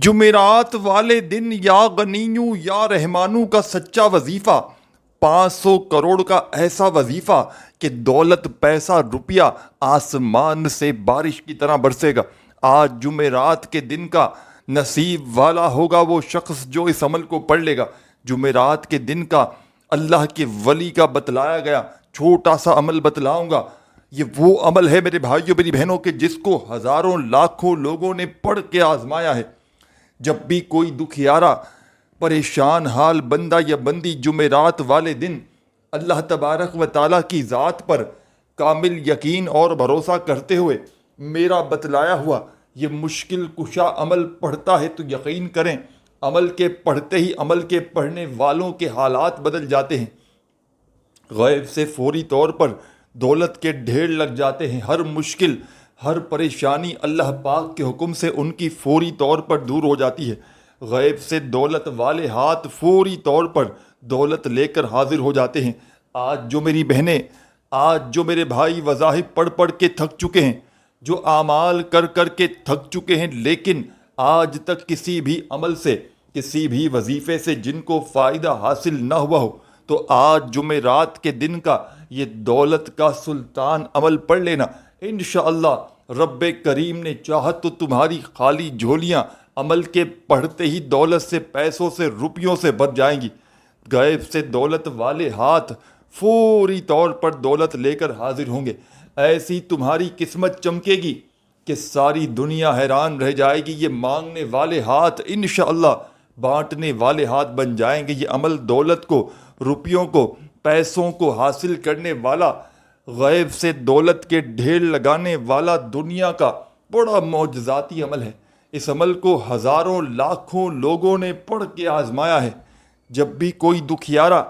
جمعرات والے دن یا غنیوں یا رحمانوں کا سچا وظیفہ، 500 کروڑ کا ایسا وظیفہ کہ دولت پیسہ روپیہ آسمان سے بارش کی طرح برسے گا۔ آج جمعرات کے دن کا نصیب والا ہوگا وہ شخص جو اس عمل کو پڑھ لے گا۔ جمعرات کے دن کا اللہ کے ولی کا بتلایا گیا چھوٹا سا عمل بتلاؤں گا۔ یہ وہ عمل ہے میرے بھائیوں میری بہنوں کہ جس کو ہزاروں لاکھوں لوگوں نے پڑھ کے آزمایا ہے۔ جب بھی کوئی دکھیارا پریشان حال بندہ یا بندی جمعرات والے دن اللہ تبارک و تعالیٰ کی ذات پر کامل یقین اور بھروسہ کرتے ہوئے میرا بتلایا ہوا یہ مشکل کشا عمل پڑھتا ہے تو یقین کریں عمل کے پڑھتے ہی عمل کے پڑھنے والوں کے حالات بدل جاتے ہیں۔ غیب سے فوری طور پر دولت کے ڈھیر لگ جاتے ہیں۔ ہر مشکل ہر پریشانی اللہ پاک کے حکم سے ان کی فوری طور پر دور ہو جاتی ہے۔ غیب سے دولت والے ہاتھ فوری طور پر دولت لے کر حاضر ہو جاتے ہیں۔ آج جو میری بہنیں آج جو میرے بھائی وظائف پڑھ پڑھ کے تھک چکے ہیں، جو اعمال کر کر کے تھک چکے ہیں لیکن آج تک کسی بھی عمل سے کسی بھی وظیفے سے جن کو فائدہ حاصل نہ ہوا ہو، تو آج جمعرات کے دن کا یہ دولت کا سلطان عمل پڑھ لینا۔ انشاءاللہ رب کریم نے چاہت تو تمہاری خالی جھولیاں عمل کے پڑھتے ہی دولت سے پیسوں سے روپیوں سے بھر جائیں گی۔ غیب سے دولت والے ہاتھ فوری طور پر دولت لے کر حاضر ہوں گے۔ ایسی تمہاری قسمت چمکے گی کہ ساری دنیا حیران رہ جائے گی۔ یہ مانگنے والے ہاتھ انشاءاللہ بانٹنے والے ہاتھ بن جائیں گے۔ یہ عمل دولت کو روپیوں کو پیسوں کو حاصل کرنے والا غیب سے دولت کے ڈھیر لگانے والا دنیا کا بڑا معجزاتی عمل ہے۔ اس عمل کو ہزاروں لاکھوں لوگوں نے پڑھ کے آزمایا ہے۔ جب بھی کوئی دکھیارا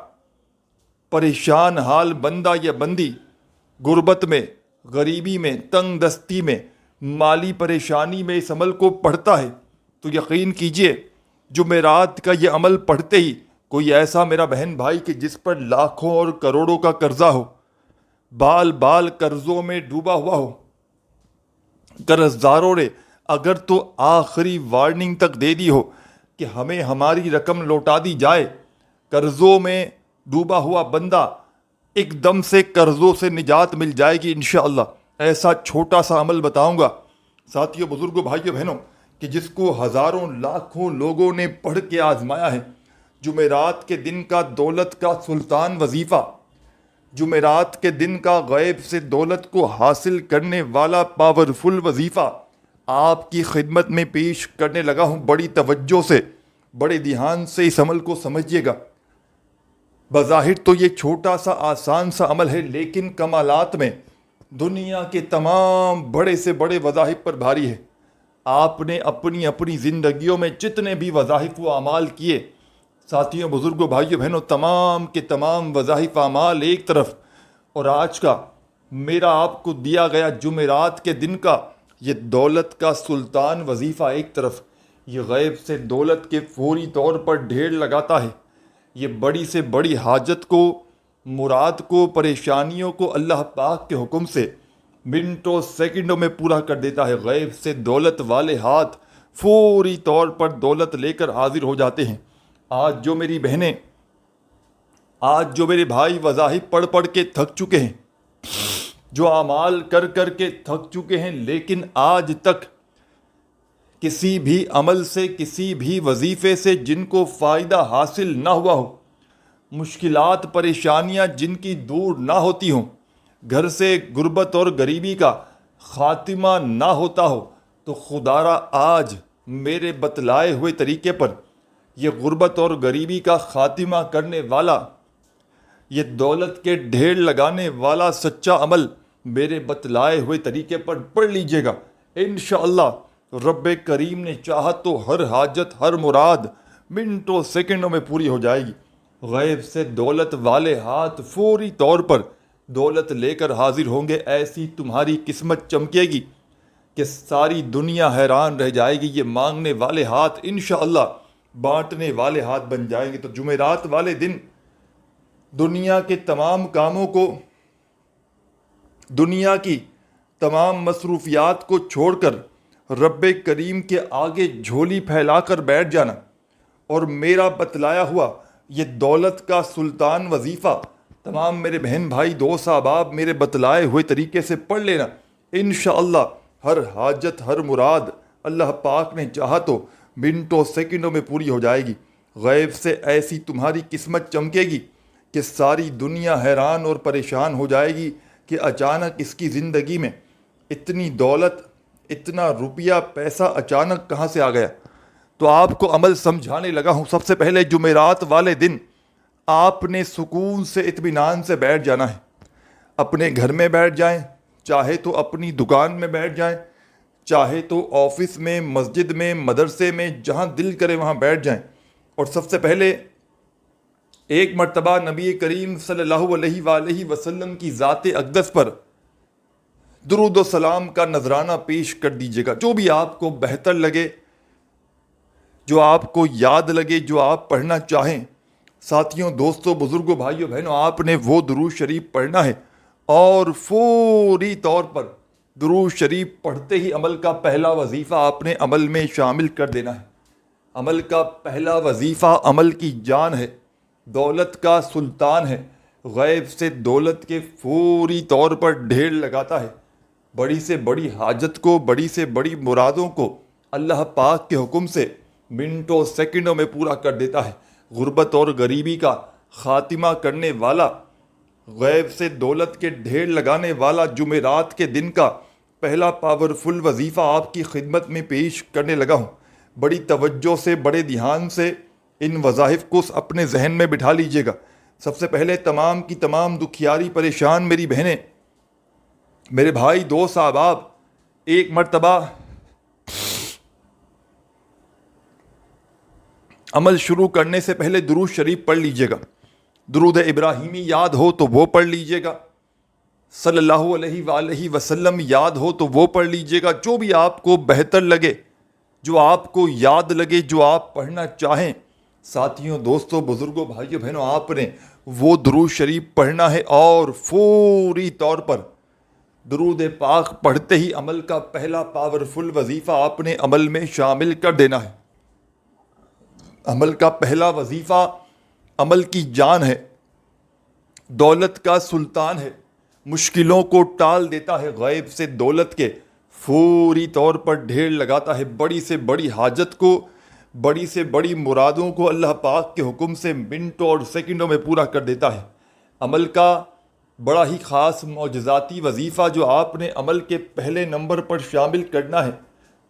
پریشان حال بندہ یا بندی غربت میں غریبی میں تنگ دستی میں مالی پریشانی میں اس عمل کو پڑھتا ہے تو یقین کیجئے جمعرات کا یہ عمل پڑھتے ہی کوئی ایسا میرا بہن بھائی کہ جس پر لاکھوں اور کروڑوں کا قرضہ ہو، بال بال قرضوں میں ڈوبا ہوا ہو، قرضداروں نے اگر تو آخری وارننگ تک دے دی ہو کہ ہمیں ہماری رقم لوٹا دی جائے، قرضوں میں ڈوبا ہوا بندہ ایک دم سے قرضوں سے نجات مل جائے گی انشاءاللہ۔ ایسا چھوٹا سا عمل بتاؤں گا ساتھیوں بزرگوں بھائیوں بہنوں کہ جس کو ہزاروں لاکھوں لوگوں نے پڑھ کے آزمایا ہے۔ جمعرات کے دن کا دولت کا سلطان وظیفہ، جمعرات کے دن کا غیب سے دولت کو حاصل کرنے والا پاورفل وظیفہ آپ کی خدمت میں پیش کرنے لگا ہوں۔ بڑی توجہ سے بڑے دھیان سے اس عمل کو سمجھیے گا۔ بظاہر تو یہ چھوٹا سا آسان سا عمل ہے لیکن کمالات میں دنیا کے تمام بڑے سے بڑے وظائف پر بھاری ہے۔ آپ نے اپنی اپنی زندگیوں میں جتنے بھی وظائف و اعمال کیے ساتھیوں بزرگوں بھائیوں بہنوں تمام کے تمام وظائف اعمال ایک طرف اور آج کا میرا آپ کو دیا گیا جمعرات کے دن کا یہ دولت کا سلطان وظیفہ ایک طرف، یہ غیب سے دولت کے فوری طور پر ڈھیر لگاتا ہے۔ یہ بڑی سے بڑی حاجت کو مراد کو پریشانیوں کو اللہ پاک کے حکم سے منٹوں سیکنڈوں میں پورا کر دیتا ہے۔ غیب سے دولت والے ہاتھ فوری طور پر دولت لے کر حاضر ہو جاتے ہیں۔ آج جو میری بہنیں آج جو میرے بھائی وظائف پڑھ پڑھ کے تھک چکے ہیں، جو اعمال کر کر کے تھک چکے ہیں لیکن آج تک کسی بھی عمل سے کسی بھی وظیفے سے جن کو فائدہ حاصل نہ ہوا ہو، مشکلات پریشانیاں جن کی دور نہ ہوتی ہوں، گھر سے غربت اور غریبی کا خاتمہ نہ ہوتا ہو، تو خدارا آج میرے بتلائے ہوئے طریقے پر یہ غربت اور غریبی کا خاتمہ کرنے والا یہ دولت کے ڈھیر لگانے والا سچا عمل میرے بتلائے ہوئے طریقے پر پڑھ لیجئے گا۔ انشاءاللہ رب کریم نے چاہت تو ہر حاجت ہر مراد منٹوں سیکنڈوں میں پوری ہو جائے گی۔ غیب سے دولت والے ہاتھ فوری طور پر دولت لے کر حاضر ہوں گے۔ ایسی تمہاری قسمت چمکے گی کہ ساری دنیا حیران رہ جائے گی۔ یہ مانگنے والے ہاتھ انشاءاللہ بانٹنے والے ہاتھ بن جائیں گے۔ تو جمعرات والے دن دنیا کے تمام کاموں کو دنیا کی تمام مصروفیات کو چھوڑ کر رب کریم کے آگے جھولی پھیلا کر بیٹھ جانا اور میرا بتلایا ہوا یہ دولت کا سلطان وظیفہ تمام میرے بہن بھائی دوست احباب میرے بتلائے ہوئے طریقے سے پڑھ لینا، انشاءاللہ ہر حاجت ہر مراد اللہ پاک نے چاہا تو منٹوں سیکنڈوں میں پوری ہو جائے گی۔ غیب سے ایسی تمہاری قسمت چمکے گی کہ ساری دنیا حیران اور پریشان ہو جائے گی کہ اچانک اس کی زندگی میں اتنی دولت، اتنا روپیہ پیسہ اچانک کہاں سے آ گیا۔ تو آپ کو عمل سمجھانے لگا ہوں۔ سب سے پہلے جمعرات والے دن آپ نے سکون سے اطمینان سے بیٹھ جانا ہے، اپنے گھر میں بیٹھ جائیں، چاہے تو اپنی دکان میں بیٹھ جائیں، چاہے تو آفس میں، مسجد میں، مدرسے میں، جہاں دل کرے وہاں بیٹھ جائیں، اور سب سے پہلے ایک مرتبہ نبی کریم صلی اللہ علیہ وآلہ وسلم کی ذات اقدس پر درود و سلام کا نذرانہ پیش کر دیجیے گا۔ جو بھی آپ کو بہتر لگے، جو آپ کو یاد لگے، جو آپ پڑھنا چاہیں، ساتھیوں، دوستوں، بزرگوں، بھائیوں، بہنوں، آپ نے وہ درود شریف پڑھنا ہے اور فوری طور پر درود شریف پڑھتے ہی عمل کا پہلا وظیفہ آپ نے عمل میں شامل کر دینا ہے۔ عمل کا پہلا وظیفہ عمل کی جان ہے، دولت کا سلطان ہے، غیب سے دولت کے فوری طور پر ڈھیر لگاتا ہے، بڑی سے بڑی حاجت کو، بڑی سے بڑی مرادوں کو اللہ پاک کے حکم سے منٹوں سیکنڈوں میں پورا کر دیتا ہے۔ غربت اور غریبی کا خاتمہ کرنے والا، غیب سے دولت کے ڈھیر لگانے والا جمعرات کے دن کا پہلا پاورفل وظیفہ آپ کی خدمت میں پیش کرنے لگا ہوں۔ بڑی توجہ سے، بڑے دھیان سے ان وظائف کو اپنے ذہن میں بٹھا لیجئے گا۔ سب سے پہلے تمام کی تمام دکھیاری پریشان میری بہنیں، میرے بھائی دوست احباب، ایک مرتبہ عمل شروع کرنے سے پہلے درود شریف پڑھ لیجئے گا۔ درود ابراہیمی یاد ہو تو وہ پڑھ لیجئے گا، صلی اللہ علیہ وآلہ وسلم یاد ہو تو وہ پڑھ لیجئے گا، جو بھی آپ کو بہتر لگے، جو آپ کو یاد لگے، جو آپ پڑھنا چاہیں۔ ساتھیوں، دوستوں، بزرگوں، بھائیوں، بہنوں، آپ نے وہ درود شریف پڑھنا ہے اور فوری طور پر درود پاک پڑھتے ہی عمل کا پہلا پاورفل وظیفہ آپ نے عمل میں شامل کر دینا ہے۔ عمل کا پہلا وظیفہ عمل کی جان ہے، دولت کا سلطان ہے، مشکلوں کو ٹال دیتا ہے، غیب سے دولت کے فوری طور پر ڈھیر لگاتا ہے، بڑی سے بڑی حاجت کو، بڑی سے بڑی مرادوں کو اللہ پاک کے حکم سے منٹوں اور سیکنڈوں میں پورا کر دیتا ہے۔ عمل کا بڑا ہی خاص معجزاتی وظیفہ جو آپ نے عمل کے پہلے نمبر پر شامل کرنا ہے،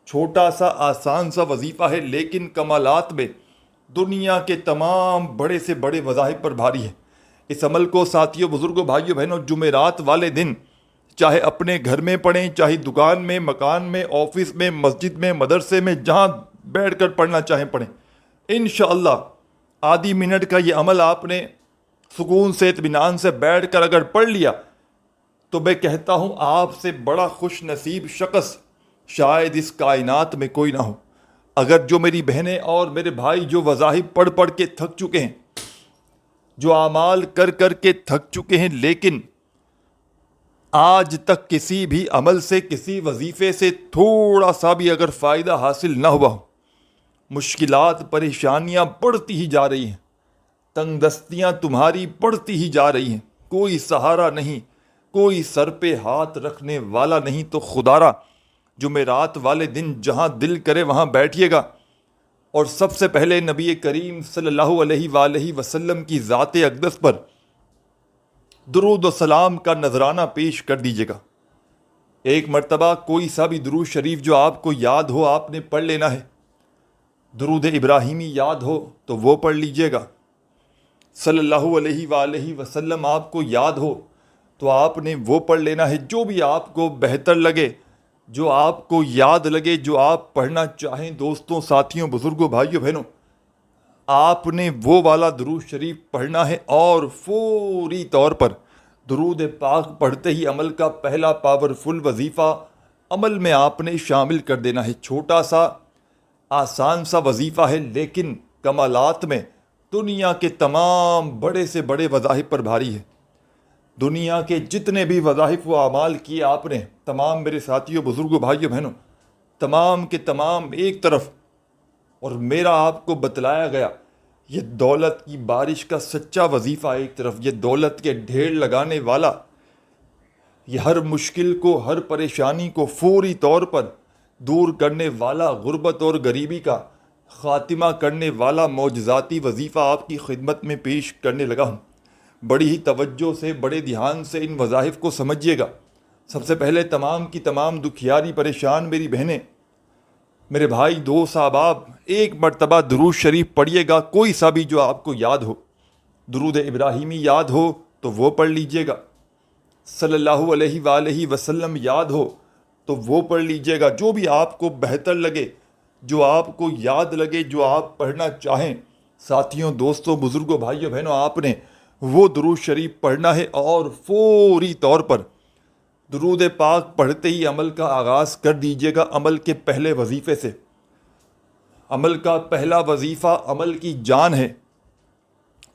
چھوٹا سا آسان سا وظیفہ ہے، لیکن کمالات میں دنیا کے تمام بڑے سے بڑے وظائف پر بھاری ہے۔ اس عمل کو ساتھیوں، بزرگوں، بھائیوں، بہنوں، جمعرات والے دن چاہے اپنے گھر میں پڑھیں، چاہے دکان میں، مکان میں، آفس میں، مسجد میں، مدرسے میں، جہاں بیٹھ کر پڑھنا چاہیں پڑھیں۔ انشاءاللہ آدھی منٹ کا یہ عمل آپ نے سکون سے، اطمینان سے بیٹھ کر اگر پڑھ لیا تو میں کہتا ہوں آپ سے بڑا خوش نصیب شخص شاید اس کائنات میں کوئی نہ ہو۔ اگر جو میری بہنیں اور میرے بھائی جو وظائف پڑھ پڑھ کے تھک چکے ہیں، جو اعمال کر کر کے تھک چکے ہیں، لیکن آج تک کسی بھی عمل سے، کسی وظیفے سے تھوڑا سا بھی اگر فائدہ حاصل نہ ہوا ہو، مشکلات، پریشانیاں بڑھتی ہی جا رہی ہیں، تنگ دستیاں تمہاری بڑھتی ہی جا رہی ہیں، کوئی سہارا نہیں، کوئی سر پہ ہاتھ رکھنے والا نہیں، تو خدارا جمعرات والے دن جہاں دل کرے وہاں بیٹھیے گا اور سب سے پہلے نبی کریم صلی اللہ علیہ وآلہ وسلم کی ذات اقدس پر درود و سلام کا نذرانہ پیش کر دیجیے گا۔ ایک مرتبہ کوئی سا بھی درود شریف جو آپ کو یاد ہو آپ نے پڑھ لینا ہے۔ درود ابراہیمی یاد ہو تو وہ پڑھ لیجیے گا، صلی اللہ علیہ وآلہ وسلم آپ کو یاد ہو تو آپ نے وہ پڑھ لینا ہے، جو بھی آپ کو بہتر لگے، جو آپ کو یاد لگے، جو آپ پڑھنا چاہیں۔ دوستوں، ساتھیوں، بزرگوں، بھائیوں، بہنوں، آپ نے وہ والا درود شریف پڑھنا ہے اور فوری طور پر درود پاک پڑھتے ہی عمل کا پہلا پاورفل وظیفہ عمل میں آپ نے شامل کر دینا ہے۔ چھوٹا سا آسان سا وظیفہ ہے، لیکن کمالات میں دنیا کے تمام بڑے سے بڑے وظائف پر بھاری ہے۔ دنیا کے جتنے بھی وظائف و اعمال کیے آپ نے، تمام میرے ساتھیوں، بزرگوں، بھائیوں، بہنوں، تمام کے تمام ایک طرف، اور میرا آپ کو بتلایا گیا یہ دولت کی بارش کا سچا وظیفہ ایک طرف، یہ دولت کے ڈھیر لگانے والا، یہ ہر مشکل کو، ہر پریشانی کو فوری طور پر دور کرنے والا، غربت اور غریبی کا خاتمہ کرنے والا معجزاتی وظیفہ آپ کی خدمت میں پیش کرنے لگا ہوں۔ بڑی ہی توجہ سے، بڑے دھیان سے ان وظائف کو سمجھیے گا۔ سب سے پہلے تمام کی تمام دکھیاری پریشان میری بہنیں، میرے بھائی، دوست، احباب، ایک مرتبہ درود شریف پڑھیے گا، کوئی سا بھی جو آپ کو یاد ہو۔ درود ابراہیمی یاد ہو تو وہ پڑھ لیجیے گا، صلی اللہ علیہ وآلہ وسلم یاد ہو تو وہ پڑھ لیجیے گا، جو بھی آپ کو بہتر لگے، جو آپ کو یاد لگے، جو آپ پڑھنا چاہیں۔ ساتھیوں، دوستوں، بزرگوں، بھائیوں، بہنوں، آپ نے وہ درود شریف پڑھنا ہے اور فوری طور پر درود پاک پڑھتے ہی عمل کا آغاز کر دیجیے گا، عمل کے پہلے وظیفے سے۔ عمل کا پہلا وظیفہ عمل کی جان ہے،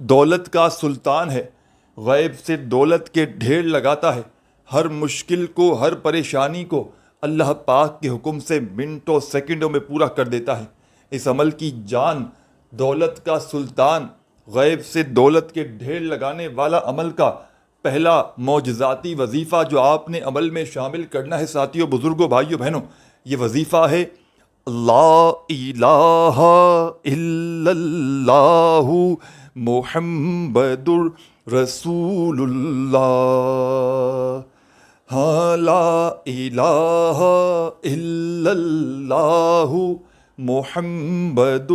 دولت کا سلطان ہے، غیب سے دولت کے ڈھیر لگاتا ہے، ہر مشکل کو، ہر پریشانی کو اللہ پاک کے حکم سے منٹوں سیکنڈوں میں پورا کر دیتا ہے۔ اس عمل کی جان، دولت کا سلطان، غیب سے دولت کے ڈھیر لگانے والا عمل کا پہلا معجزاتی وظیفہ جو آپ نے عمل میں شامل کرنا ہے، ساتھیوں، بزرگوں، بھائیوں، بہنوں، یہ وظیفہ ہے لا الہ الا اللہ محمد رسول اللہ۔ ہاں، لا الہ الا اللہ محمد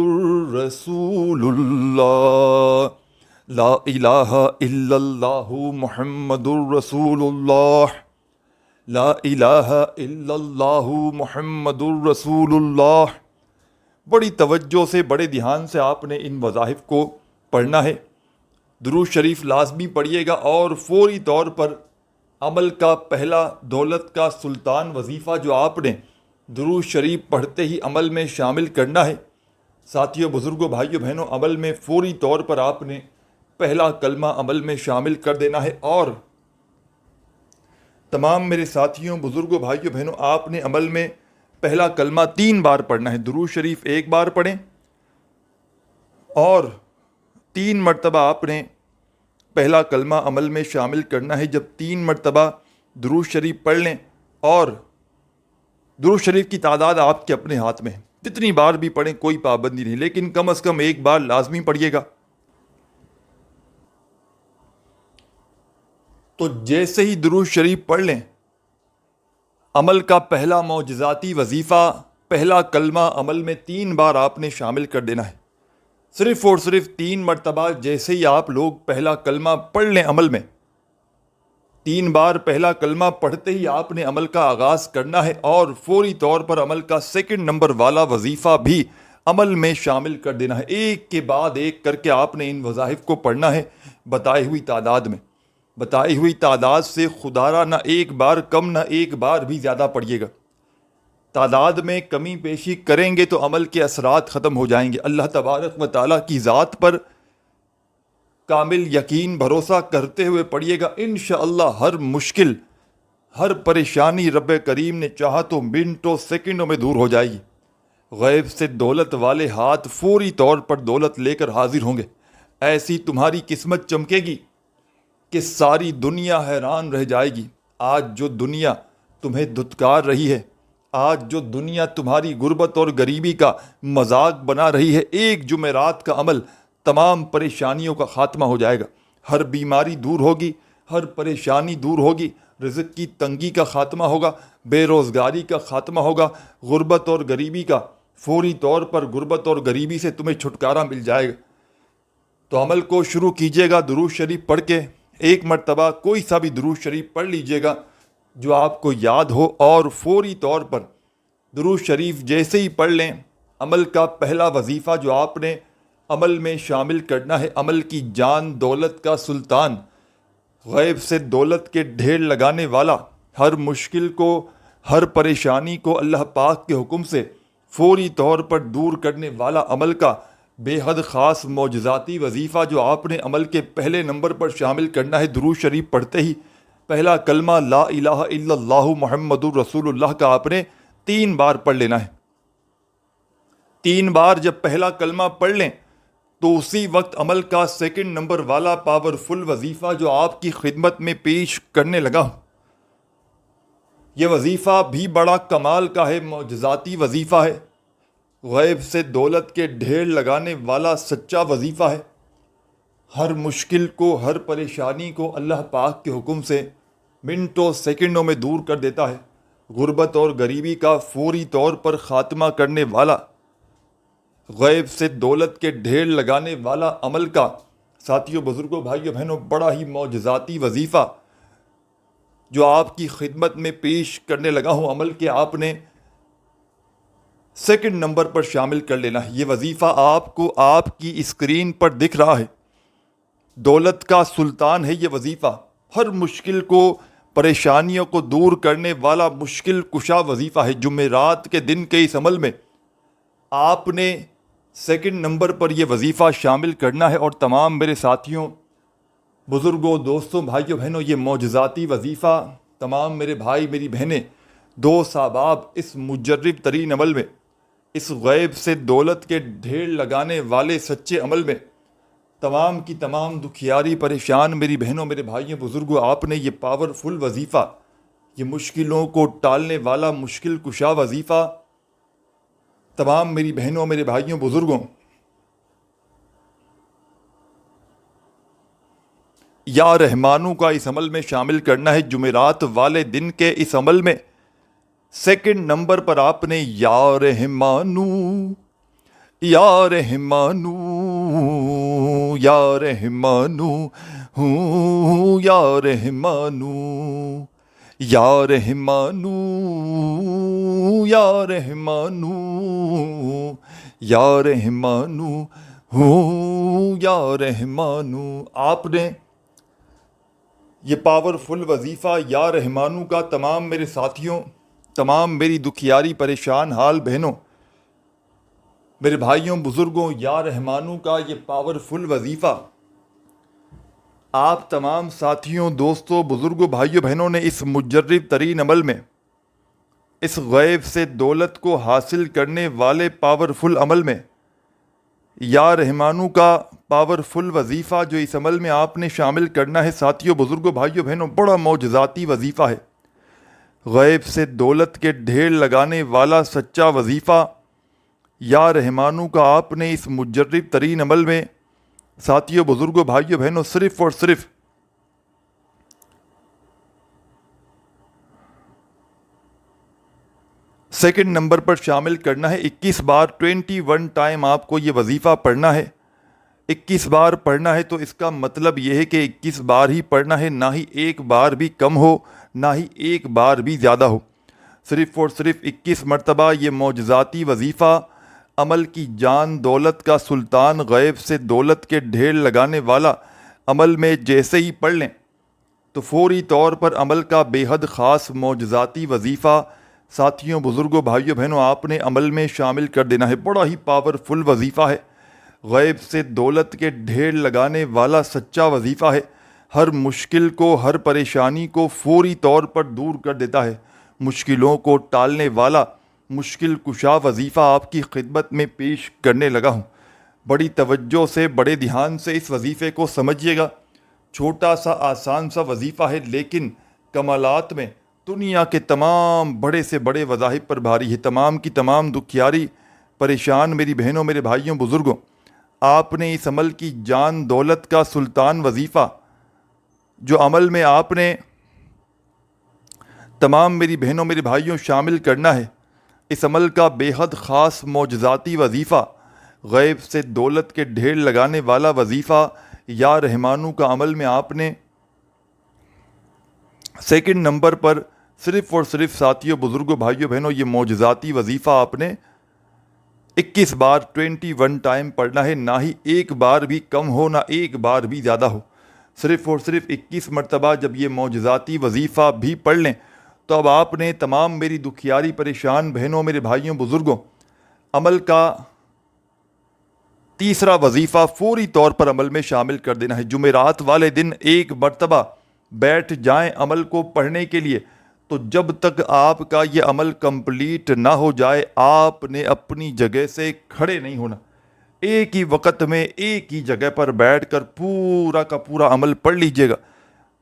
رسول اللہ، لا الہ الا اللہ محمد رسول اللہ، لا الہ الا اللہ محمد رسول اللہ۔ بڑی توجہ سے، بڑے دھیان سے آپ نے ان وظائف کو پڑھنا ہے۔ درود شریف لازمی پڑھیے گا اور فوری طور پر عمل کا پہلا دولت کا سلطان وظیفہ جو آپ نے درود شریف پڑھتے ہی عمل میں شامل کرنا ہے۔ ساتھیوں، بزرگوں، بھائیوں، بہنوں، عمل میں فوری طور پر آپ نے پہلا کلمہ عمل میں شامل کر دینا ہے، اور تمام میرے ساتھیوں، بزرگوں، بھائیوں، بہنوں، آپ نے عمل میں پہلا کلمہ 3 بار پڑھنا ہے۔ درود شریف ایک بار پڑھیں اور 3 مرتبہ آپ نے پہلا کلمہ عمل میں شامل کرنا ہے۔ جب 3 مرتبہ درود شریف پڑھ لیں، اور درود شریف کی تعداد آپ کے اپنے ہاتھ میں ہے، جتنی بار بھی پڑھیں کوئی پابندی نہیں، لیکن کم از کم ایک بار لازمی پڑھیے گا۔ تو جیسے ہی درود شریف پڑھ لیں، عمل کا پہلا معجزاتی وظیفہ، پہلا کلمہ عمل میں 3 بار آپ نے شامل کر دینا ہے۔ صرف اور صرف 3 مرتبہ جیسے ہی آپ لوگ پہلا کلمہ پڑھ لیں عمل میں، 3 بار پہلا کلمہ پڑھتے ہی آپ نے عمل کا آغاز کرنا ہے، اور فوری طور پر عمل کا 2 نمبر والا وظیفہ بھی عمل میں شامل کر دینا ہے۔ ایک کے بعد ایک کر کے آپ نے ان وظائف کو پڑھنا ہے، بتائی ہوئی تعداد میں۔ بتائی ہوئی تعداد سے خدارہ نہ ایک بار کم، نہ ایک بار بھی زیادہ پڑھیے گا۔ تعداد میں کمی بیشی کریں گے تو عمل کے اثرات ختم ہو جائیں گے۔ اللہ تبارک و تعالیٰ کی ذات پر کامل یقین، بھروسہ کرتے ہوئے پڑھیے گا، انشاءاللہ ہر مشکل، ہر پریشانی رب کریم نے چاہا تو منٹوں سیکنڈوں میں دور ہو جائے گی۔ غیب سے دولت والے ہاتھ فوری طور پر دولت لے کر حاضر ہوں گے۔ ایسی تمہاری قسمت چمکے گی کہ ساری دنیا حیران رہ جائے گی۔ آج جو دنیا تمہیں دھتکار رہی ہے، آج جو دنیا تمہاری غربت اور غریبی کا مذاق بنا رہی ہے، ایک جمعرات کا عمل تمام پریشانیوں کا خاتمہ ہو جائے گا۔ ہر بیماری دور ہوگی، ہر پریشانی دور ہوگی، رزق کی تنگی کا خاتمہ ہوگا، بے روزگاری کا خاتمہ ہوگا، غربت اور غریبی کا فوری طور پر، غربت اور غریبی سے تمہیں چھٹکارا مل جائے گا۔ تو عمل کو شروع کیجیے گا درود شریف پڑھ کے۔ ایک مرتبہ کوئی سا بھی درود شریف پڑھ لیجیے گا جو آپ کو یاد ہو، اور فوری طور پر درود شریف جیسے ہی پڑھ لیں، عمل کا پہلا وظیفہ جو آپ نے عمل میں شامل کرنا ہے، عمل کی جان، دولت کا سلطان، غیب سے دولت کے ڈھیر لگانے والا، ہر مشکل کو، ہر پریشانی کو اللہ پاک کے حکم سے فوری طور پر دور کرنے والا عمل کا بے حد خاص معجزاتی وظیفہ جو آپ نے عمل کے پہلے نمبر پر شامل کرنا ہے۔ درود شریف پڑھتے ہی پہلا کلمہ لا الہ الا اللہ محمد الرسول اللہ کا آپ نے 3 بار پڑھ لینا ہے. 3 بار جب پہلا کلمہ پڑھ لیں تو اسی وقت عمل کا 2 نمبر والا پاورفل وظیفہ جو آپ کی خدمت میں پیش کرنے لگا ہوں، یہ وظیفہ بھی بڑا کمال کا ہے، معجزاتی وظیفہ ہے، غیب سے دولت کے ڈھیر لگانے والا سچا وظیفہ ہے. ہر مشکل کو، ہر پریشانی کو اللہ پاک کے حکم سے منٹوں سیکنڈوں میں دور کر دیتا ہے. غربت اور غریبی کا فوری طور پر خاتمہ کرنے والا، غیب سے دولت کے ڈھیر لگانے والا عمل کا، ساتھیوں، بزرگوں، بھائیوں، بہنوں، بڑا ہی معجزاتی وظیفہ جو آپ کی خدمت میں پیش کرنے لگا ہوں، عمل کے آپ نے 2 نمبر پر شامل کر لینا ہے. یہ وظیفہ آپ کو آپ کی اسکرین پر دکھ رہا ہے. دولت کا سلطان ہے یہ وظیفہ، ہر مشکل کو، پریشانیوں کو دور کرنے والا مشکل کشا وظیفہ ہے. جمعرات کے دن کے اس عمل میں آپ نے 2 نمبر پر یہ وظیفہ شامل کرنا ہے. اور تمام میرے ساتھیوں، بزرگوں، دوستوں، بھائیوں، بہنوں، یہ معجزاتی وظیفہ تمام میرے بھائی، میری بہنیں، دوست، احباب، اس مجرب ترین عمل میں، اس غیب سے دولت کے ڈھیر لگانے والے سچے عمل میں، تمام کی تمام دکھیاری پریشان میری بہنوں، میرے بھائیوں، بزرگوں، آپ نے یہ پاورفل وظیفہ، یہ مشکلوں کو ٹالنے والا مشکل کشا وظیفہ، تمام میری بہنوں، میرے بھائیوں، بزرگوں، یا رحمانو کا اس عمل میں شامل کرنا ہے. جمعرات والے دن کے اس عمل میں 2 نمبر پر آپ نے یا رحمانو، یا رحمانو، یا رحمانو، یا رحمانو، یا رحمانو، یا رحمانو، یا رحمانو، یا رحمانو. آپ نے یہ پاورفل وظیفہ یا رحمانو کا تمام میرے ساتھیوں، تمام میری دکھیاری پریشان حال بہنوں، میرے بھائیوں، بزرگوں، یا رحمانو کا یہ پاورفل وظیفہ آپ تمام ساتھیوں، دوستوں، بزرگوں، بھائیوں، بہنوں نے اس مجرب ترین عمل میں، اس غیب سے دولت کو حاصل کرنے والے پاورفل عمل میں، یا رحمانو کا پاورفل وظیفہ جو اس عمل میں آپ نے شامل کرنا ہے، ساتھیوں، بزرگوں، بھائیوں، بہنوں، بڑا معجزاتی وظیفہ ہے. غیب سے دولت کے ڈھیر لگانے والا سچا وظیفہ یا رحمانو کا آپ نے اس مجرب ترین عمل میں، ساتھیوں، بزرگوں، بھائیوں، بہنوں، صرف اور صرف 2 نمبر پر شامل کرنا ہے. 21 بار 21 ٹائم آپ کو یہ وظیفہ پڑھنا ہے. 21 بار پڑھنا ہے تو اس کا مطلب یہ ہے کہ 21 بار ہی پڑھنا ہے، نہ ہی ایک بار بھی کم ہو، نہ ہی ایک بار بھی زیادہ ہو. صرف اور صرف 21 مرتبہ یہ معجزاتی وظیفہ، عمل کی جان، دولت کا سلطان، غیب سے دولت کے ڈھیر لگانے والا عمل میں جیسے ہی پڑھ لیں تو فوری طور پر عمل کا بے حد خاص معجزاتی وظیفہ، ساتھیوں، بزرگوں، بھائیوں، بہنوں، آپ نے عمل میں شامل کر دینا ہے. بڑا ہی پاورفل وظیفہ ہے، غیب سے دولت کے ڈھیر لگانے والا سچا وظیفہ ہے. ہر مشکل کو، ہر پریشانی کو فوری طور پر دور کر دیتا ہے. مشکلوں کو ٹالنے والا مشکل کشا وظیفہ آپ کی خدمت میں پیش کرنے لگا ہوں. بڑی توجہ سے، بڑے دھیان سے اس وظیفے کو سمجھیے گا. چھوٹا سا آسان سا وظیفہ ہے، لیکن کمالات میں دنیا کے تمام بڑے سے بڑے وظائف پر بھاری ہے. تمام کی تمام دکھیاری پریشان میری بہنوں، میرے بھائیوں، بزرگوں، آپ نے اس عمل کی جان، دولت کا سلطان وظیفہ جو عمل میں آپ نے تمام میری بہنوں، میرے بھائیوں شامل کرنا ہے، اس عمل کا بے حد خاص معجزاتی وظیفہ، غیب سے دولت کے ڈھیر لگانے والا وظیفہ یا رحمانو کا عمل میں آپ نے 2 نمبر پر صرف اور صرف، ساتھیوں، بزرگوں، بھائیوں، بہنوں، یہ معجزاتی وظیفہ آپ نے 21 بار 21 ٹائم پڑھنا ہے، نہ ہی ایک بار بھی کم ہو، نہ ایک بار بھی زیادہ ہو. صرف اور صرف 21 مرتبہ جب یہ معجزاتی وظیفہ بھی پڑھ لیں تو اب آپ نے تمام میری دکھیاری پریشان بہنوں، میرے بھائیوں، بزرگوں، عمل کا تیسرا وظیفہ فوری طور پر عمل میں شامل کر دینا ہے. جمعرات والے دن ایک مرتبہ بیٹھ جائیں عمل کو پڑھنے کے لیے تو جب تک آپ کا یہ عمل کمپلیٹ نہ ہو جائے آپ نے اپنی جگہ سے کھڑے نہیں ہونا. ایک ہی وقت میں ایک ہی جگہ پر بیٹھ کر پورا کا پورا عمل پڑھ لیجئے گا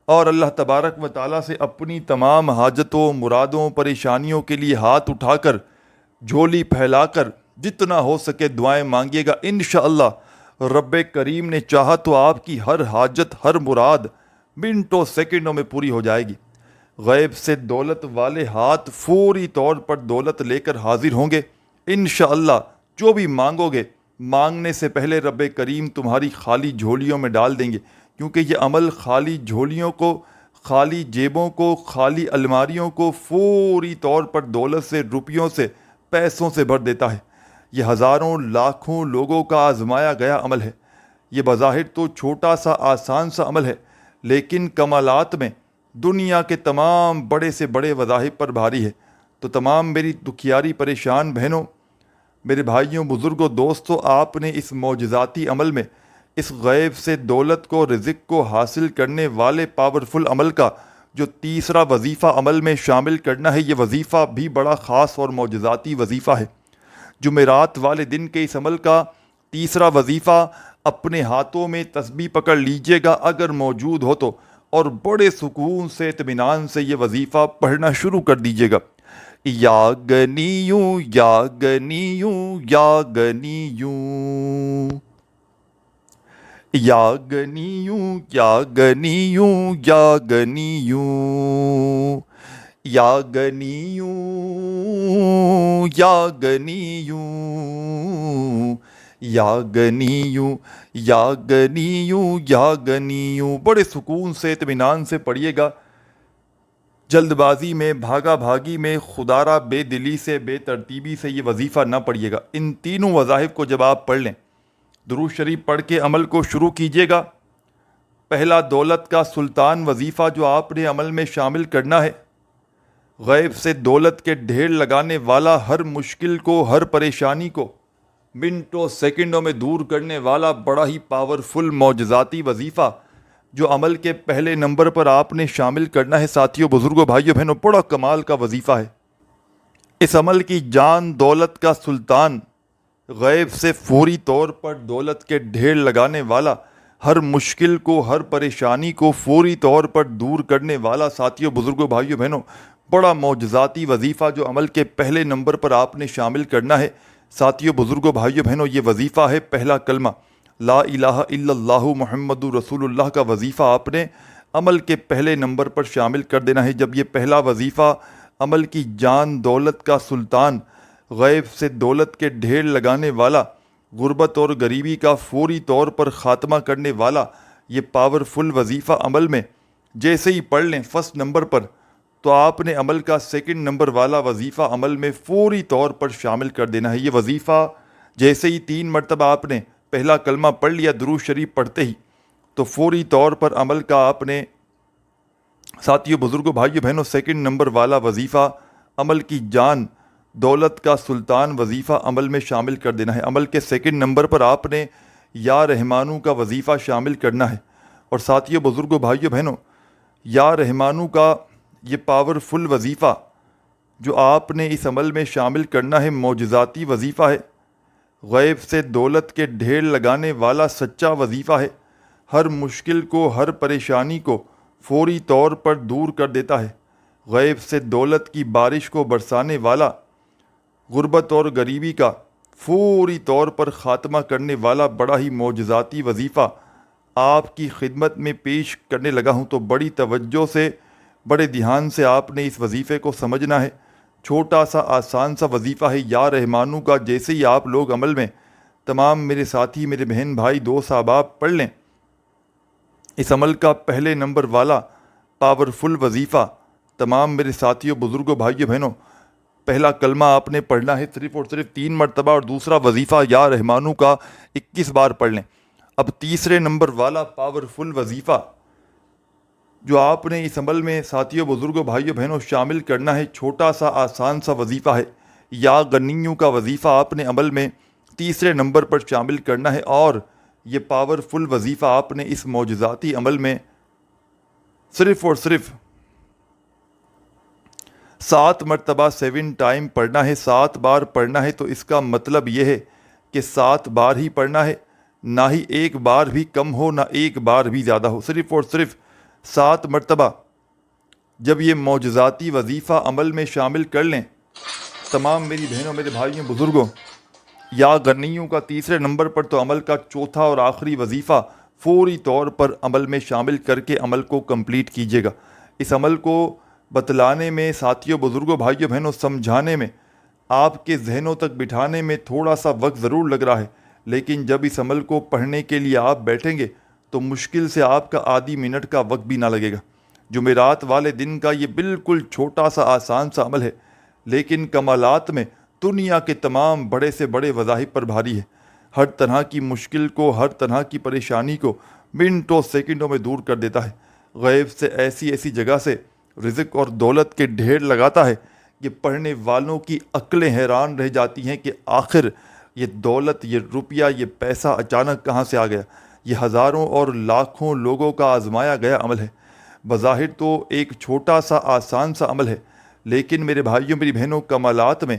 اور اللہ تبارک و تعالیٰ سے اپنی تمام حاجتوں مرادوں پریشانیوں کے لیے ہاتھ اٹھا کر جھولی پھیلا کر جتنا ہو سکے دعائیں مانگیے گا. انشاءاللہ رب کریم نے چاہا تو آپ کی ہر حاجت ہر مراد منٹوں سیکنڈوں میں پوری ہو جائے گی. غیب سے دولت والے ہاتھ فوری طور پر دولت لے کر حاضر ہوں گے. انشاءاللہ جو بھی مانگو گے مانگنے سے پہلے رب کریم تمہاری خالی جھولیوں میں ڈال دیں گے، کیونکہ یہ عمل خالی جھولیوں کو، خالی جیبوں کو، خالی الماریوں کو فوری طور پر دولت سے، روپیوں سے، پیسوں سے بھر دیتا ہے. یہ ہزاروں لاکھوں لوگوں کا آزمایا گیا عمل ہے. یہ بظاہر تو چھوٹا سا آسان سا عمل ہے، لیکن کمالات میں دنیا کے تمام بڑے سے بڑے وظائف پر بھاری ہے. تو تمام میری دکھیاری پریشان بہنوں، میرے بھائیوں، بزرگوں، دوستوں، آپ نے اس معجزاتی عمل میں اس غیب سے دولت کو، رزق کو حاصل کرنے والے پاورفل عمل کا جو تیسرا وظیفہ عمل میں شامل کرنا ہے، یہ وظیفہ بھی بڑا خاص اور معجزاتی وظیفہ ہے. جمعرات والے دن کے اس عمل کا تیسرا وظیفہ اپنے ہاتھوں میں تسبیح پکڑ لیجئے گا اگر موجود ہو تو، اور بڑے سکون سے اطمینان سے یہ وظیفہ پڑھنا شروع کر دیجئے گا. یا غنیوں یا غنیوں یا غنیوں یا غنیوں یا غنیوں یا غنیوں یا غنیوں یا غنیوں یا غنیوں یا غنیوں یا غنیوں. بڑے سکون سے اطمینان سے پڑھیے گا، جلد بازی میں، بھاگا بھاگی میں، خدارہ بے دلی سے، بے ترتیبی سے یہ وظیفہ نہ پڑھیے گا. ان تینوں وظائف کو جب آپ پڑھ لیں درود شریف پڑھ کے عمل کو شروع کیجیے گا. پہلا دولت کا سلطان وظیفہ جو آپ نے عمل میں شامل کرنا ہے، غیب سے دولت کے ڈھیر لگانے والا، ہر مشکل کو، ہر پریشانی کو منٹوں سیکنڈوں میں دور کرنے والا بڑا ہی پاورفل معجزاتی وظیفہ جو عمل کے پہلے نمبر پر آپ نے شامل کرنا ہے. ساتھیوں، بزرگوں، بھائیوں، بہنوں، بڑا کمال کا وظیفہ ہے. اس عمل کی جان دولت کا سلطان، غیب سے فوری طور پر دولت کے ڈھیر لگانے والا، ہر مشکل کو، ہر پریشانی کو فوری طور پر دور کرنے والا. ساتھیوں، بزرگوں، بھائیوں، بہنوں، بڑا معجزاتی وظیفہ جو عمل کے پہلے نمبر پر آپ نے شامل کرنا ہے. ساتھیوں، بزرگوں، بھائیوں، بہنوں، یہ وظیفہ ہے پہلا کلمہ لا الہ الا اللہ محمد رسول اللہ کا وظیفہ آپ نے عمل کے پہلے نمبر پر شامل کر دینا ہے. جب یہ پہلا وظیفہ عمل کی جان دولت کا سلطان، غیب سے دولت کے ڈھیر لگانے والا، غربت اور غریبی کا فوری طور پر خاتمہ کرنے والا یہ پاورفل وظیفہ عمل میں جیسے ہی پڑھ لیں فرسٹ نمبر پر، تو آپ نے عمل کا سیکنڈ نمبر والا وظیفہ عمل میں فوری طور پر شامل کر دینا ہے. یہ وظیفہ جیسے ہی 3 مرتبہ آپ نے پہلا کلمہ پڑھ لیا درود شریف پڑھتے ہی، تو فوری طور پر عمل کا آپ نے، ساتھیوں، بزرگوں، بھائیوں، بہنوں، سیکنڈ نمبر والا وظیفہ عمل کی جان دولت کا سلطان وظیفہ عمل میں شامل کر دینا ہے. عمل کے سیکنڈ نمبر پر آپ نے یا رحمانو کا وظیفہ شامل کرنا ہے. اور ساتھیوں، بزرگوں، بھائیوں، بہنوں، یا رحمانو کا یہ پاورفل وظیفہ جو آپ نے اس عمل میں شامل کرنا ہے معجزاتی وظیفہ ہے، غیب سے دولت کے ڈھیر لگانے والا سچا وظیفہ ہے، ہر مشکل کو، ہر پریشانی کو فوری طور پر دور کر دیتا ہے، غیب سے دولت کی بارش کو برسانے والا، غربت اور غریبی کا فوری طور پر خاتمہ کرنے والا بڑا ہی معجزاتی وظیفہ آپ کی خدمت میں پیش کرنے لگا ہوں. تو بڑی توجہ سے، بڑے دھیان سے آپ نے اس وظیفے کو سمجھنا ہے. چھوٹا سا آسان سا وظیفہ ہے یا رحمانو کا. جیسے ہی آپ لوگ عمل میں، تمام میرے ساتھی، میرے بہن بھائی، دوست احباب پڑھ لیں اس عمل کا پہلے نمبر والا پاورفل وظیفہ. تمام میرے ساتھیوں، بزرگوں، بھائیوں، بہنوں، پہلا کلمہ آپ نے پڑھنا ہے صرف اور صرف 3 مرتبہ، اور دوسرا وظیفہ یا رحمانو کا 21 بار پڑھ لیں. اب تیسرے نمبر والا پاورفل وظیفہ جو آپ نے اس عمل میں، ساتھیوں، بزرگوں، بھائیوں، بہنوں، شامل کرنا ہے، چھوٹا سا آسان سا وظیفہ ہے. یا غنیوں کا وظیفہ آپ نے عمل میں تیسرے نمبر پر شامل کرنا ہے، اور یہ پاورفل وظیفہ آپ نے اس معجزاتی عمل میں صرف اور صرف 7 مرتبہ 7 ٹائم پڑھنا ہے، 7 بار پڑھنا ہے، تو اس کا مطلب یہ ہے کہ 7 بار ہی پڑھنا ہے، نہ ہی ایک بار بھی کم ہو، نہ ایک بار بھی زیادہ ہو، صرف اور صرف 7 مرتبہ۔ جب یہ معجزاتی وظیفہ عمل میں شامل کر لیں تمام میری بہنوں، میرے بھائیوں، بزرگوں، یا غنیوں کا تیسرے نمبر پر، تو عمل کا چوتھا اور آخری وظیفہ فوری طور پر عمل میں شامل کر کے عمل کو کمپلیٹ کیجیے گا۔ اس عمل کو بتلانے میں، ساتھیوں، بزرگوں، بھائیوں، بہنوں، سمجھانے میں، آپ کے ذہنوں تک بٹھانے میں تھوڑا سا وقت ضرور لگ رہا ہے، لیکن جب اس عمل کو پڑھنے کے لیے آپ بیٹھیں گے تو مشکل سے آپ کا آدھی منٹ کا وقت بھی نہ لگے گا۔ جمعرات والے دن کا یہ بالکل چھوٹا سا آسان سا عمل ہے، لیکن کمالات میں دنیا کے تمام بڑے سے بڑے وظائف پر بھاری ہے۔ ہر طرح کی مشکل کو، ہر طرح کی پریشانی کو منٹوں سیکنڈوں میں دور کر دیتا ہے۔ غیب سے ایسی ایسی جگہ سے رزق اور دولت کے ڈھیر لگاتا ہے کہ پڑھنے والوں کی عقلیں حیران رہ جاتی ہیں کہ آخر یہ دولت، یہ روپیہ، یہ پیسہ اچانک کہاں سے آ گیا۔ یہ ہزاروں اور لاکھوں لوگوں کا آزمایا گیا عمل ہے۔ بظاہر تو ایک چھوٹا سا آسان سا عمل ہے، لیکن میرے بھائیوں، میری بہنوں، کمالات میں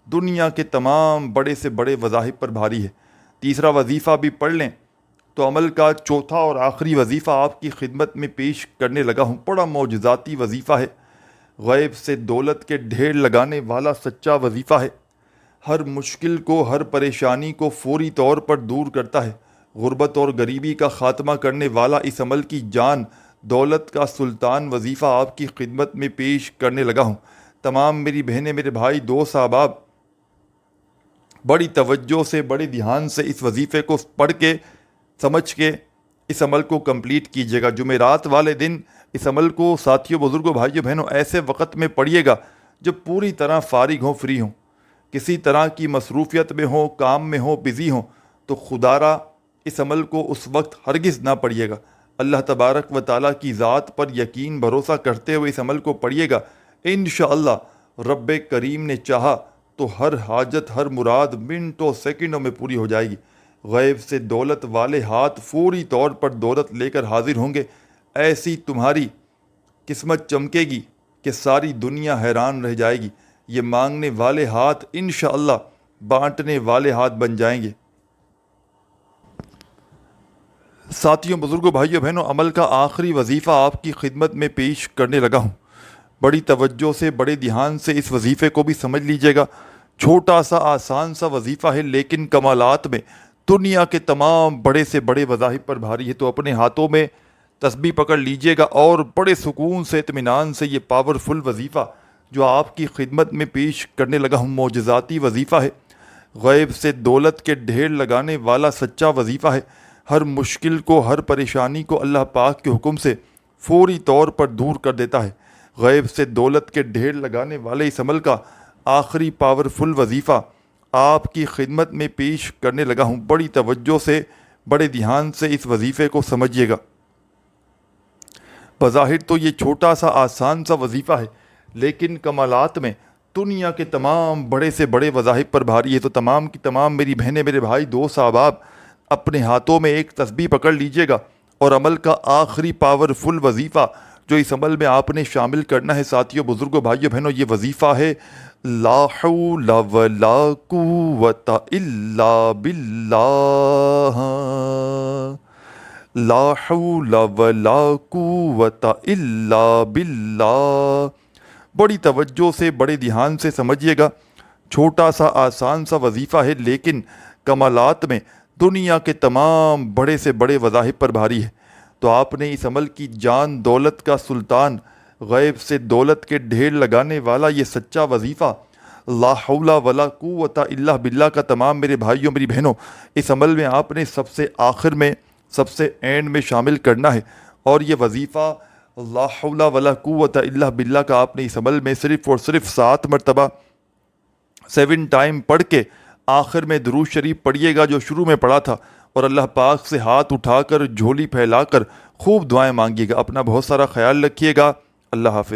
دنیا کے تمام بڑے سے بڑے وظائف پر بھاری ہے۔ تیسرا وظیفہ بھی پڑھ لیں تو عمل کا چوتھا اور آخری وظیفہ آپ کی خدمت میں پیش کرنے لگا ہوں۔ بڑا معجزاتی وظیفہ ہے، غیب سے دولت کے ڈھیر لگانے والا سچا وظیفہ ہے، ہر مشکل کو، ہر پریشانی کو فوری طور پر دور کرتا ہے۔ غربت اور غریبی کا خاتمہ کرنے والا اس عمل کی جان دولت کا سلطان وظیفہ آپ کی خدمت میں پیش کرنے لگا ہوں۔ تمام میری بہنیں، میرے بھائی، دوست، احباب، بڑی توجہ سے، بڑے دھیان سے اس وظیفے کو پڑھ کے، سمجھ کے اس عمل کو کمپلیٹ کیجیے گا۔ جمعرات والے دن اس عمل کو ساتھیوں، بزرگوں، بھائیوں، بہنوں، ایسے وقت میں پڑھیے گا جب پوری طرح فارغ ہوں، فری ہوں، کسی طرح کی مصروفیت میں ہوں، کام میں ہوں، بزی ہوں، تو خدا را اس عمل کو اس وقت ہرگز نہ پڑھیے گا۔ اللہ تبارک و تعالیٰ کی ذات پر یقین بھروسہ کرتے ہوئے اس عمل کو پڑھیے گا۔ انشاءاللہ رب کریم نے چاہا تو ہر حاجت، ہر مراد منٹوں سیکنڈوں میں پوری ہو جائے گی۔ غیب سے دولت والے ہاتھ فوری طور پر دولت لے کر حاضر ہوں گے۔ ایسی تمہاری قسمت چمکے گی کہ ساری دنیا حیران رہ جائے گی۔ یہ مانگنے والے ہاتھ انشاءاللہ بانٹنے والے ہاتھ بن جائیں گے۔ ساتھیوں، بزرگوں، بھائیوں، بہنوں، عمل کا آخری وظیفہ آپ کی خدمت میں پیش کرنے لگا ہوں۔ بڑی توجہ سے، بڑے دھیان سے اس وظیفے کو بھی سمجھ لیجیے گا۔ چھوٹا سا آسان سا وظیفہ ہے، لیکن کمالات میں دنیا کے تمام بڑے سے بڑے وظائف پر بھاری ہے۔ تو اپنے ہاتھوں میں تسبیح پکڑ لیجیے گا اور بڑے سکون سے، اطمینان سے یہ پاورفل وظیفہ جو آپ کی خدمت میں پیش کرنے لگا ہوں، معجزاتی وظیفہ ہے، غیب سے دولت کے ڈھیر لگانے والا سچا وظیفہ ہے۔ ہر مشکل کو، ہر پریشانی کو اللہ پاک کے حکم سے فوری طور پر دور کر دیتا ہے۔ غیب سے دولت کے ڈھیر لگانے والے اس عمل کا آخری پاورفل وظیفہ آپ کی خدمت میں پیش کرنے لگا ہوں۔ بڑی توجہ سے، بڑے دھیان سے اس وظیفے کو سمجھیے گا۔ بظاہر تو یہ چھوٹا سا آسان سا وظیفہ ہے، لیکن کمالات میں دنیا کے تمام بڑے سے بڑے وظائف پر بھاری ہے۔ تو تمام کی تمام میری بہنیں، میرے بھائی، دوست، احباب، اپنے ہاتھوں میں ایک تسبیح پکڑ لیجیے گا اور عمل کا آخری پاورفل وظیفہ جو اس عمل میں آپ نے شامل کرنا ہے، ساتھیوں، بزرگوں، بھائیوں، بہنوں، یہ وظیفہ ہے لا حول ولا قوت الا باللہ، لا حول ولا قوت الا باللہ۔ بڑی توجہ سے، بڑے دھیان سے سمجھیے گا۔ چھوٹا سا آسان سا وظیفہ ہے، لیکن کمالات میں دنیا کے تمام بڑے سے بڑے وظائف پر بھاری ہے۔ تو آپ نے اس عمل کی جان دولت کا سلطان، غیب سے دولت کے ڈھیر لگانے والا یہ سچا وظیفہ لا حول ولا قوت الا باللہ کا تمام میرے بھائیوں، میری بہنوں، اس عمل میں آپ نے سب سے آخر میں، سب سے اینڈ میں شامل کرنا ہے۔ اور یہ وظیفہ لا حول ولا قوت الا باللہ کا آپ نے اس عمل میں صرف اور صرف 7 مرتبہ 7 ٹائم پڑھ کے آخر میں درود شریف پڑھیے گا جو شروع میں پڑھا تھا، اور اللہ پاک سے ہاتھ اٹھا کر، جھولی پھیلا کر خوب دعائیں مانگیے گا۔ اپنا بہت سارا خیال رکھیے گا۔ اللہ حافظ۔